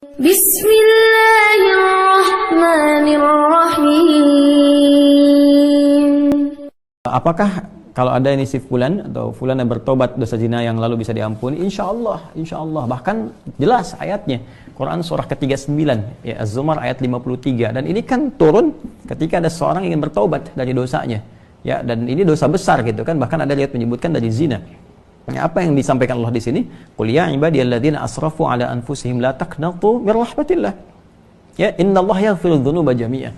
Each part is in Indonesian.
Bismillahirrahmanirrahim. Apakah kalau ada ini si fulan atau fulan yang bertobat dosa zina yang lalu bisa diampuni? Insya Allah. Bahkan jelas ayatnya. Quran surah ke-39, ya, Az-Zumar ayat 53. Dan ini kan turun ketika ada seorang ingin bertobat dari dosanya. Ya, dan ini dosa besar gitu kan. Bahkan ada ayat menyebutkan dari zina. Ya, apa yang disampaikan Allah di sini? Qul ya ibadiyalladzina asrafu ala anfusihim la taqnatu mir rahmatillah. Ya, innallaha yaghfiru dzunuba jami'a.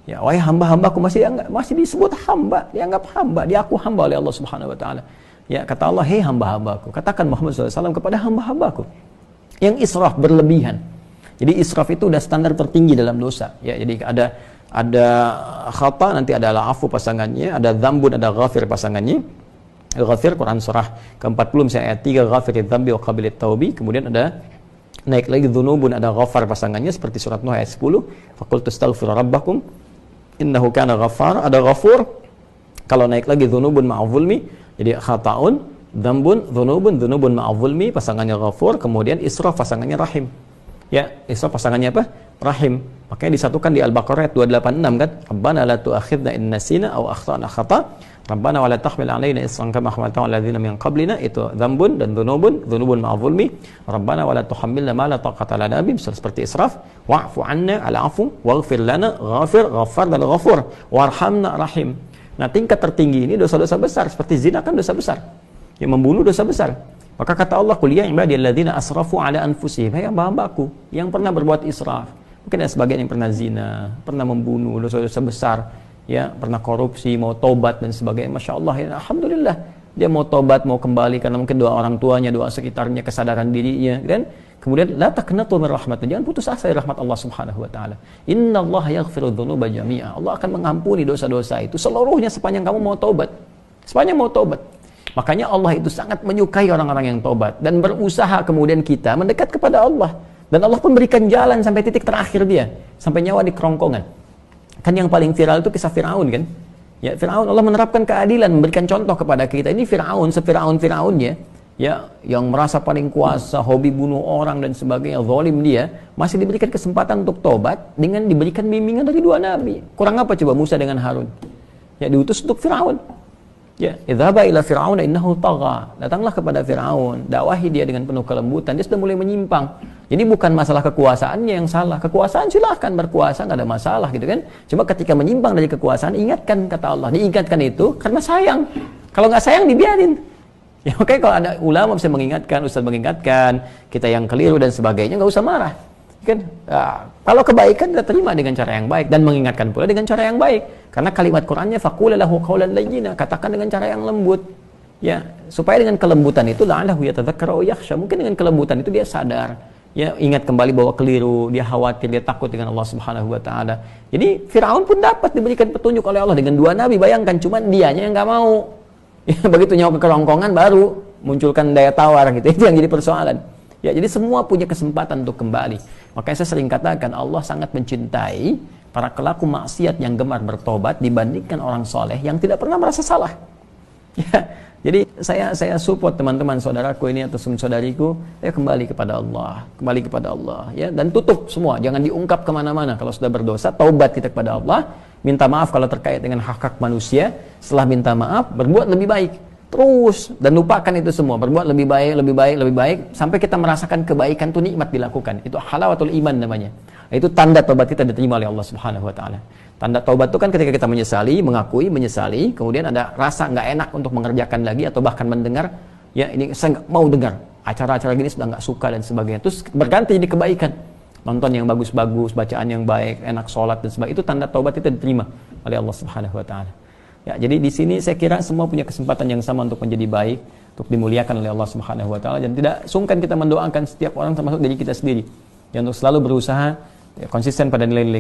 Ya, wahai hamba-hambaku, masih disebut hamba, dianggap hamba, diaku hamba oleh Allah Subhanahu wa taala. Ya, kata Allah, "Hei hamba-hambaku," katakan Muhammad SAW kepada hamba-hambaku yang israf berlebihan. Jadi israf itu udah standar tertinggi dalam dosa. Ya, jadi ada khata, nanti ada afu pasangannya, ada dzambun, ada ghafir pasangannya. Ghafir Quran surah ke-40 misalnya ayat 3, ghafiridz dzambi wa qabilit taubi. Kemudian ada naik lagi dzunubun, ada ghafar pasangannya seperti surat Nuh ayat 10, faqultu astaghfiru rabbakum innahu kana ghaffar. Ada ghafur. Kalau naik lagi dzunubun ma'adh-dzulmi, jadi khata'un, dzambun, dzunubun ma'adh-dzulmi pasangannya ghafur, kemudian israf pasangannya rahim. Ya, israf pasangannya apa? Rahim. Makanya disatukan di Al-Baqarah ayat 286 kan? Rabbana la tu'akhidna in nasina aw akhtana khata'. Rabbana wa la tahmil 'alaina isran kama hamaltahu 'alal ladzina min qablina. Itu dzambun dan dzunubun ma'adh-dzulmi. Rabbana wa la tuhammilna ma la taqata lana bih, seperti israf. Wa'fu 'anna, al-'afwu, waghfir lana, ghafir, ghaffar dan ghafur, warhamna, rahim. Nah, tingkat tertinggi ini dosa-dosa besar, seperti zina kan dosa besar. Yang membunuh dosa besar. Maka kata Allah, "Qul ya ibadiyalladzina asrafu 'ala anfusihim," hai hamba-hambaku yang pernah berbuat israf. Mungkin ada sebagian yang pernah zina, pernah membunuh, dosa-dosa besar, ya, pernah korupsi, mau tobat dan sebagainya. Masya Allah, ya, alhamdulillah dia mau tobat, mau kembali karena mungkin doa orang tuanya, doa sekitarnya, kesadaran dirinya, kan? Kemudian la taqnatu min rahmatillah, jangan putus asa dari rahmat Allah Subhanahu wa taala. Innallaha yaghfiru dzunuba jami'a. Allah akan mengampuni dosa-dosa itu seluruhnya sepanjang kamu mau tobat. Sepanjang mau tobat. Makanya Allah itu sangat menyukai orang-orang yang tobat dan berusaha kemudian kita mendekat kepada Allah. Dan Allah pun berikan jalan sampai titik terakhir dia, sampai nyawa di kerongkongan. Kan yang paling viral itu kisah Firaun kan? Ya, Firaun, Allah menerapkan keadilan, memberikan contoh kepada kita. Ini Firaun, Firaunnya, ya, yang merasa paling kuasa, hobi bunuh orang dan sebagainya, zalim dia, masih diberikan kesempatan untuk tobat dengan diberikan bimbingan dari dua nabi. Kurang apa coba Musa dengan Harun? Ya, diutus untuk Firaun. Ya, idhaba ila fir'auna innahu tagha. Datanglah kepada Firaun, dakwahi dia dengan penuh kelembutan. Dia sudah mulai menyimpang. Jadi bukan masalah kekuasaannya yang salah. Kekuasaan silahkan berkuasa, nggak ada masalah gitu kan. Cuma ketika menyimpang dari kekuasaan, ingatkan kata Allah. Diingatkan itu karena sayang. Kalau nggak sayang dibiarin. Ya, makanya kalau ada ulama bisa mengingatkan, ustaz mengingatkan, kita yang keliru dan sebagainya, nggak usah marah. Kan? Nah, kalau kebaikan kita terima dengan cara yang baik dan mengingatkan pula dengan cara yang baik. Karena kalimat Qur'annya faqul lahu qawlan layyina, katakan dengan cara yang lembut. Ya, supaya dengan kelembutan itu la'allahu yatadzakkaru aw yakhsha. Mungkin dengan kelembutan itu dia sadar. Ya, ingat kembali bahwa keliru, dia khawatir, dia takut dengan Allah Subhanahu wa taala. Jadi Firaun pun dapat diberikan petunjuk oleh Allah dengan dua nabi, bayangkan, cuman dianya yang enggak mau. Ya, begitu nyawa ke kerongkongan baru munculkan daya tawar gitu. Itu yang jadi persoalan. Ya, jadi semua punya kesempatan untuk kembali. Makanya saya sering katakan Allah sangat mencintai para pelaku maksiat yang gemar bertobat dibandingkan orang soleh yang tidak pernah merasa salah. Ya, jadi saya support teman-teman saudaraku ini atau saudariku, ya kembali kepada Allah, ya, dan tutup semua, jangan diungkap kemana-mana. Kalau sudah berdosa, taubat kita kepada Allah, minta maaf kalau terkait dengan hak-hak manusia. Setelah minta maaf, berbuat lebih baik. Terus dan lupakan itu semua, berbuat lebih baik sampai kita merasakan kebaikan itu nikmat dilakukan. Itu halawatul iman namanya. Itu tanda taubat kita diterima oleh Allah Subhanahu wa taala. Tanda taubat itu kan ketika kita menyesali, mengakui, menyesali, kemudian ada rasa nggak enak untuk mengerjakan lagi atau bahkan mendengar, ya ini saya nggak mau dengar acara-acara gini, sudah nggak suka dan sebagainya. Terus berganti jadi kebaikan. Nonton yang bagus-bagus, bacaan yang baik, enak sholat dan sebagainya. Itu tanda taubat kita diterima oleh Allah Subhanahu wa taala. Ya, jadi di sini saya kira semua punya kesempatan yang sama untuk menjadi baik, untuk dimuliakan oleh Allah Subhanahu wa taala, dan tidak sungkan kita mendoakan setiap orang termasuk diri kita sendiri. Yang untuk selalu berusaha ya, konsisten pada nilai-nilai